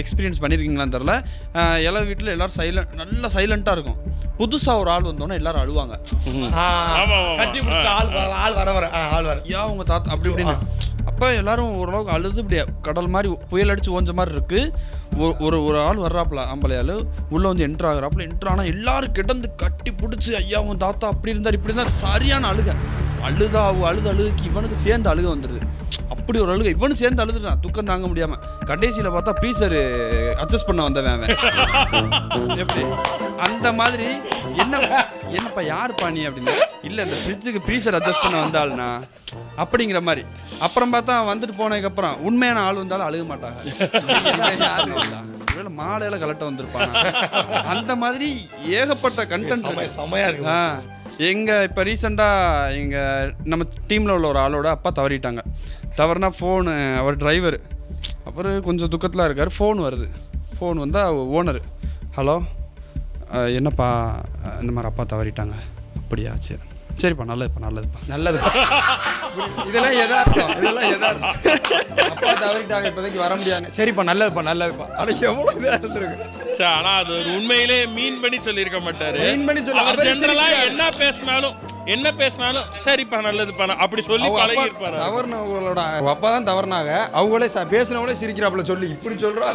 Experience பண்ணியிருக்கீங்களான்னு தெரில. எல்லா வீட்டில் எல்லோரும் நல்லா சைலண்ட்டாக இருக்கும். புதுசாக ஒரு ஆள் வந்தோன்னே எல்லாரும் அழுவாங்க. கட்டி பிடிச்ச ஆள் வர யா உங்கள் தாத்தா அப்படி இப்படின்னு. அப்போ எல்லாரும் ஓரளவுக்கு அழுது இப்படியா கடல் மாதிரி புயல் அடித்து ஓஞ்ச மாதிரி இருக்குது. ஒரு ஆள் வர்றாப்புல ஆம்பளையாள் உள்ளே வந்து என்ட்ரு ஆகுறாப்புல. என்ட்ரு ஆனால் எல்லாரும் கிடந்து கட்டி பிடிச்சி ஐயா உன் தாத்தா அப்படி இருந்தார் இப்படி இருந்தால் சரியான அழுதுக்கு இவனுக்கு சேர்ந்து அழுக வந்துடுது. அப்படி ஒரு அழுக இவனு சேர்ந்து அழுதுட்டான் துக்கம் தாங்க முடியாமல். கடைசியில் பார்த்தா ப்ரீசர் அட்ஜஸ்ட் பண்ண வந்தவன் எப்படி அந்த மாதிரி என்னப்பா யாருப்பா நீ அப்படின்னு. இல்லை இந்த ஃப்ரிட்ஜுக்கு ப்ரீசர் அட்ஜஸ்ட் பண்ண வந்தாள்னா அப்படிங்கிற மாதிரி. அப்புறம் பார்த்தா வந்துட்டு போனதுக்கப்புறம் உண்மையான ஆள் வந்தாலும் அழுக மாட்டாங்க. ஒருவேளை மாலையில கலட்ட வந்திருப்பாங்க. அந்த மாதிரி ஏகப்பட்ட கண்டென்ட் செமையா இருக்கு. இப்போ ரீசெண்டாக நம்ம டீமில் உள்ள ஒரு ஆளோட அப்பா தவறிட்டாங்க. தவறுனா ஃபோனு, அவர் டிரைவர், அவர் கொஞ்சம் துக்கத்தில் இருக்கார். ஃபோன் வருது. ஃபோன் வந்தால் ஓனர், ஹலோ என்னப்பா இந்த மாதிரி அப்பா தவறிட்டாங்க. அப்படியா, சரிப்பா நல்லதுப்பா. இதெல்லாம் எதார்த்தம். அப்பா தவறிட்டாங்க இப்போதைக்கு வர முடியாங்க. சரிப்பா நல்லதுப்பா. அது எவ்வளோ இதாக இருந்திருக்கு. ஆனால் அது ஒரு உண்மையிலே மீன் பண்ணி சொல்லியிருக்க மாட்டாரு. அவர் ஜெனரலா என்ன பேசினாலும் சரிப்பா நல்லதுப்பா அப்படி சொல்லி பழகி இருப்பாரு. தவறுனவங்களோட அப்பா தான் தவறுனாங்க. அவங்களே பேசினவங்களே சிரிக்கிறாப்புல சொல்லி இப்படி சொல்றா.